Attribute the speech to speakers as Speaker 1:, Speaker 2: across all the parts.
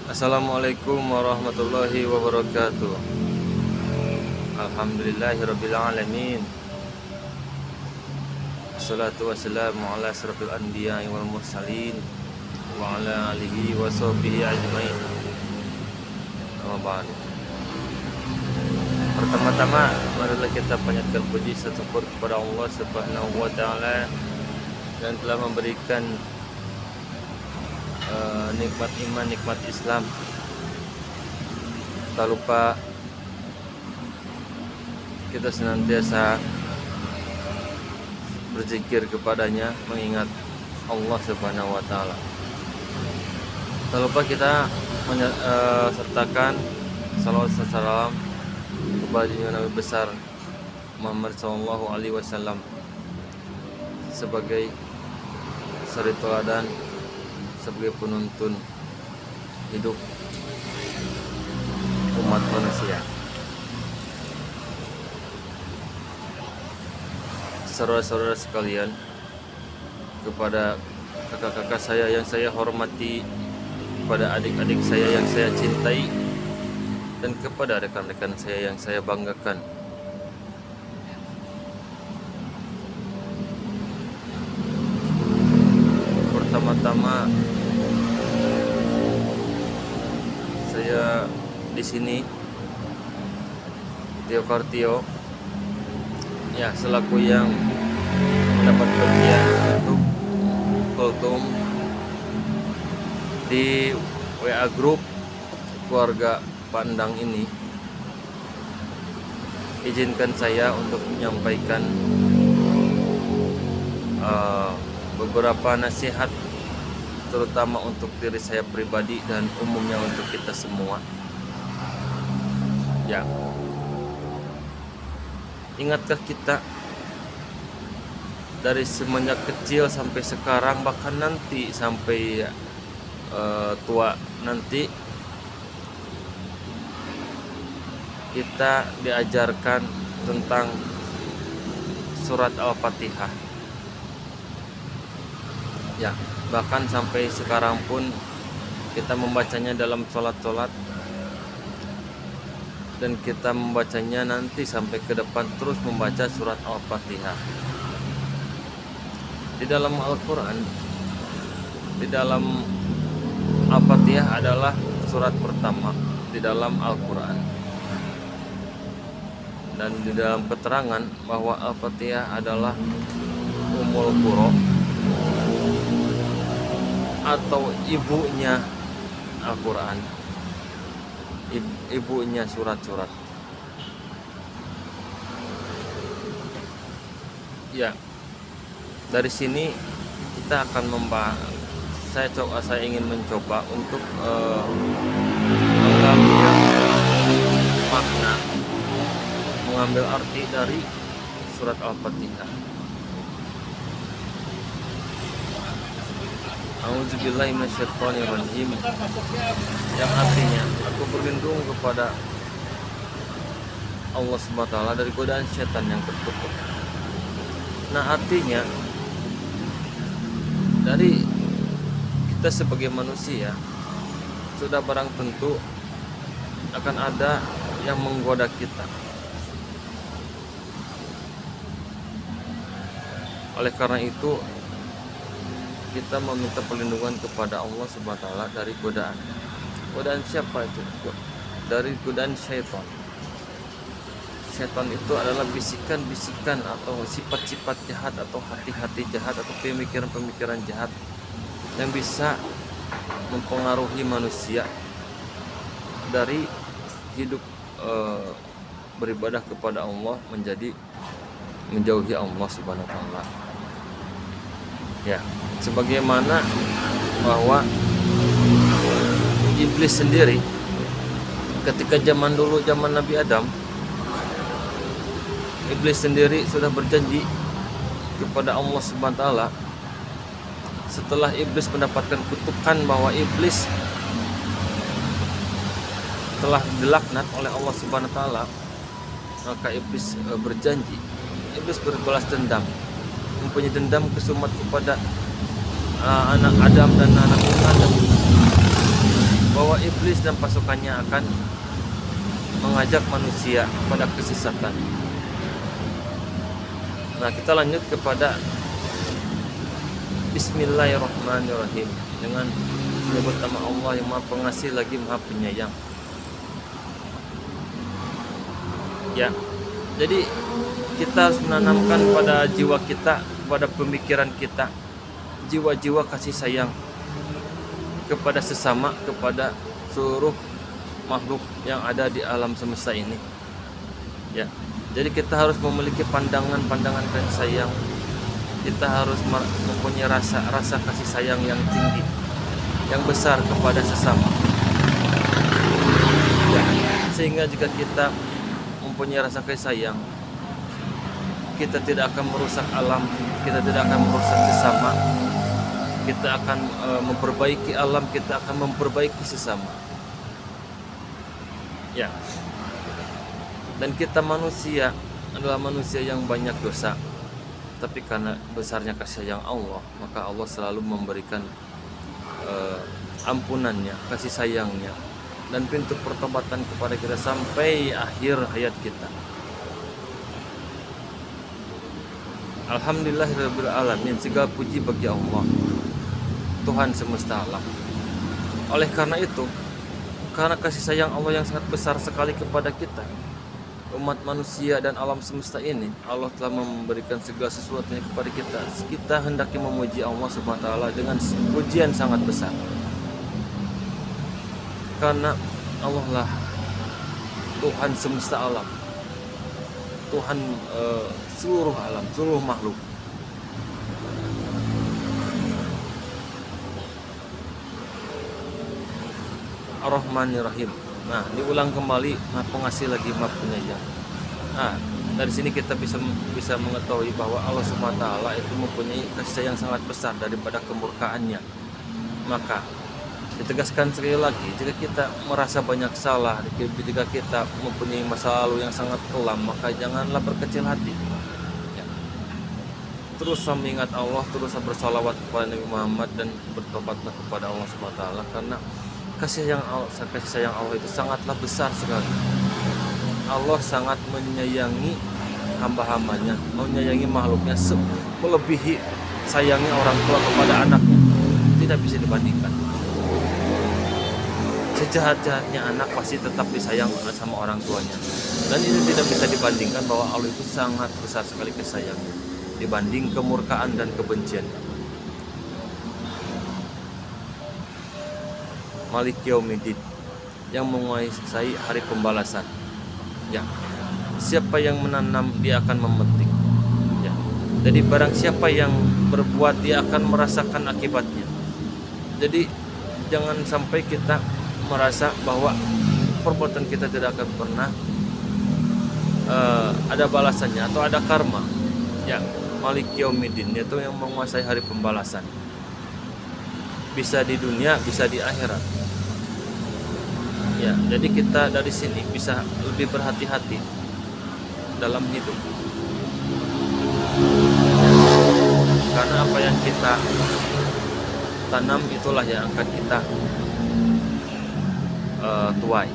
Speaker 1: Assalamualaikum warahmatullahi wabarakatuh. Alhamdulillahirabbil alamin. Assalatu wassalamu ala asrofil anbiya'i wal mursalin wa ala alihi wa sahbihi ajmain. Amma ba'd. Pertama-tama marilah kita panjatkan puji syukur kepada Allah Subhanahu wa taala yang telah memberikan nikmat iman, nikmat Islam. Tak lupa kita senantiasa berzikir kepadanya, mengingat Allah Subhanahu wa taala. Tak lupa kita sertakan salawat dan salam kepada Nabi besar Muhammad sallallahu alaihi wasallam sebagai suri teladan, sebagai penuntun hidup umat manusia. Saudara-saudara sekalian, kepada kakak-kakak saya yang saya hormati, kepada adik-adik saya yang saya cintai, dan kepada rekan-rekan saya yang saya banggakan. Pertama-tama saya di sini Tio Kartio ya selaku yang mendapat bagian untuk kultum di WA grup keluarga Pandang ini. Izinkan saya untuk menyampaikan beberapa nasihat, terutama untuk diri saya pribadi dan umumnya untuk kita semua. Ya, ingatkah kita dari semenjak kecil sampai sekarang, bahkan nanti sampai tua nanti, kita diajarkan tentang surat Al-Fatihah. Ya, bahkan sampai sekarang pun kita membacanya dalam sholat-sholat, dan kita membacanya nanti sampai ke depan terus membaca surat Al-Fatihah. Di dalam Al-Quran, di dalam Al-Fatihah adalah surat pertama di dalam Al-Quran, dan di dalam keterangan bahwa Al-Fatihah adalah Ummul Qura atau ibunya Al-Quran, ibunya surat-surat. Ya, dari sini kita akan membahas. Saya ingin mencoba untuk mengambil makna, mengambil arti dari surat Al-Fatihah. A'udzubillahi minasyaitonirrajim, yang artinya aku berlindung kepada Allah Subhanahu wa taala dari godaan setan yang terkutuk. Nah, artinya dari kita sebagai manusia sudah barang tentu akan ada yang menggoda kita. Oleh karena itu, kita meminta perlindungan kepada Allah Subhanahu wa taala dari godaan. Godaan siapa itu? Dari godaan syaitan. Syaitan itu adalah bisikan-bisikan atau sifat-sifat jahat atau hati-hati jahat atau pemikiran-pemikiran jahat yang bisa mempengaruhi manusia dari hidup beribadah kepada Allah menjadi menjauhi Allah Subhanahu wa taala. Ya, sebagaimana bahwa iblis sendiri ketika zaman dulu, zaman Nabi Adam, iblis sendiri sudah berjanji kepada Allah Subhanahu wa taala setelah iblis mendapatkan kutukan bahwa iblis telah dilaknat oleh Allah Subhanahu wa taala, maka iblis berjanji, iblis berbalas dendam, mempunyai dendam kesumat kepada anak Adam dan anak Adam, bahwa bahwa iblis dan pasukannya akan mengajak manusia pada kesesatan. Nah, kita lanjut kepada Bismillahirrahmanirrahim, dengan menyebut nama Allah yang Maha Pengasih lagi Maha Penyayang. Ya, jadi kita harus menanamkan pada jiwa kita, pada pemikiran kita, jiwa-jiwa kasih sayang kepada sesama, kepada seluruh makhluk yang ada di alam semesta ini. Ya, jadi kita harus memiliki pandangan kasih sayang. Kita harus mempunyai rasa kasih sayang yang tinggi, yang besar kepada sesama. Ya, sehingga jika kita mempunyai rasa kasih sayang, kita tidak akan merusak alam, kita tidak akan merusak sesama, kita akan memperbaiki alam, kita akan memperbaiki sesama. Ya, dan kita manusia adalah manusia yang banyak dosa, tapi karena besarnya kasih sayang Allah, maka Allah selalu memberikan ampunannya, kasih sayangnya, dan pintu pertobatan kepada kita sampai akhir hayat kita. Alhamdulillahirabbil alamin, segala puji bagi Allah, Tuhan semesta alam. Oleh karena itu, karena kasih sayang Allah yang sangat besar sekali kepada kita, umat manusia dan alam semesta ini, Allah telah memberikan segala sesuatunya kepada kita. Kita hendaknya memuji Allah Subhanahu wa taala dengan pujian sangat besar. Karena Allah lah Tuhan semesta alam, Tuhan seluruh alam, seluruh makhluk. Ar-Rahmanir-Rahim. Nah, diulang kembali, Maha Pengasih lagi Maha Penyayang. Nah, dari sini kita bisa mengetahui bahwa Allah Subhanahu wa taala itu mempunyai kasih sayang sangat besar daripada kemurkaannya. Maka ditegaskan sekali lagi, jika kita merasa banyak salah, jika kita mempunyai masa lalu yang sangat kelam, maka janganlah berkecil hati. Ya. Terus mengingat Allah, terus bersalawat kepada Nabi Muhammad, dan bertobatlah kepada Allah Subhanahu wa taala, karena kasih sayang Allah itu sangatlah besar sekali. Allah sangat menyayangi hamba-hambanya, menyayangi makhluknya melebihi sayangnya orang tua kepada anaknya. Tidak bisa dibandingkan. Sejahat-jahatnya anak pasti tetap disayang sama orang tuanya, dan ini tidak bisa dibandingkan bahwa Allah itu sangat besar sekali kasih sayangnya dibanding kemurkaan dan kebenciannya. Malik Yaumiddin, yang menguasai hari pembalasan. Ya, siapa yang menanam dia akan memetik. Ya, jadi barang siapa yang berbuat dia akan merasakan akibatnya. Jadi jangan sampai kita merasa bahwa perbuatan kita tidak akan pernah ada balasannya atau ada karma. Ya, Malik Yaumiddin, yaitu yang menguasai hari pembalasan. Bisa di dunia, bisa di akhirat. Ya, jadi kita dari sini bisa lebih berhati-hati dalam hidup. Karena apa yang kita tanam itulah yang akan kita tuai.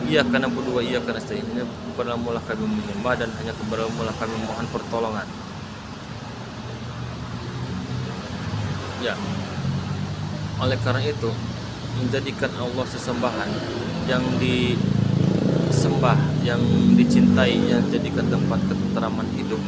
Speaker 1: Iya karena berdua, iya karena seterusnya. Kepadamulah kami menyembah, dan hanya kepadamulah kami mohon pertolongan. Ya, oleh karena itu, menjadikan Allah sesembahan yang disembah, yang dicintai, yang jadikan tempat ketenteraman hidup.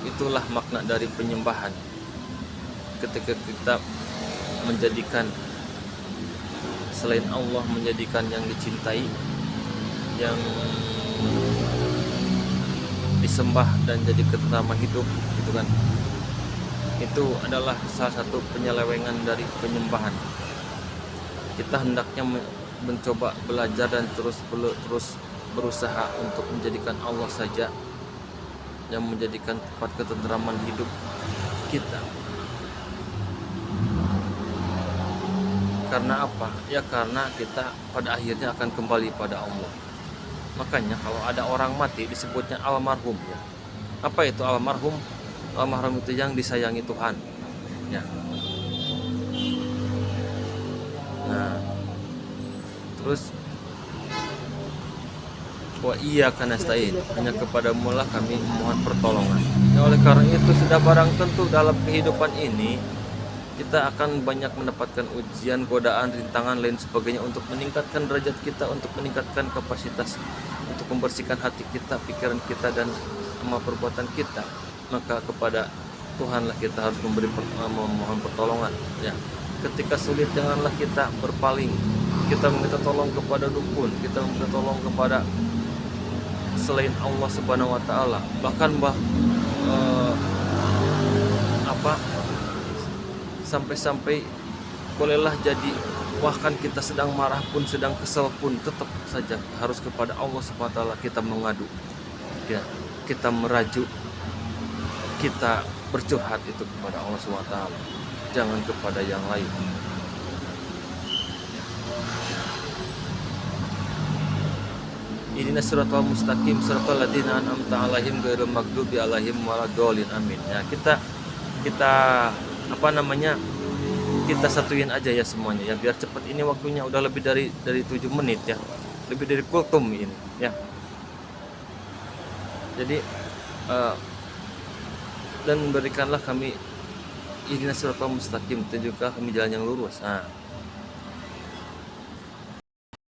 Speaker 1: Itulah makna dari penyembahan. Ketika kita menjadikan selain Allah, menjadikan yang dicintai, yang disembah dan jadi ketenteraman hidup, gitu kan. Itu adalah salah satu penyelewengan dari penyembahan. Kita hendaknya mencoba belajar dan terus berusaha untuk menjadikan Allah saja yang menjadikan tempat ketenteraman hidup kita. Karena apa? Ya karena kita pada akhirnya akan kembali pada Allah. Makanya kalau ada orang mati disebutnya almarhum, ya. Apa itu almarhum? Almarhum itu yang disayangi Tuhan. Ya. Nah, terus wa iyyaka nasta'in, hanya kepadamu lah kami mohon pertolongan. Nah, oleh karena itu sudah barang tentu dalam kehidupan ini kita akan banyak mendapatkan ujian, godaan, rintangan lain sebagainya untuk meningkatkan derajat kita, untuk meningkatkan kapasitas, untuk membersihkan hati kita, pikiran kita dan amal perbuatan kita. Maka kepada Tuhanlah kita harus memohon pertolongan, ya. Ketika sulit janganlah kita berpaling. Kita meminta tolong kepada dukun, kita meminta tolong kepada selain Allah Subhanahu wa taala. Bahkan sampai-sampai bolehlah jadi bahkan kita sedang marah pun, sedang kesal pun, tetap saja harus kepada Allah Subhanahu wa taala kita mengadu. Ya, kita merajuk, kita bercurhat itu kepada Allah Subhanahu wa taala. Jangan kepada yang lain. Ihdinas siratal mustaqim siratal ladzina an'amta 'alaihim ghairil maghdubi 'alaihim waladdallin. Amin. Ya, kita kita satuin aja ya semuanya ya, biar cepat. Ini waktunya udah lebih dari 7 menit ya. Lebih dari kultum ini ya. Jadi dan berikanlah kami ihdinas siratal mustaqim, tunjukkanlah kami jalan yang lurus. Nah,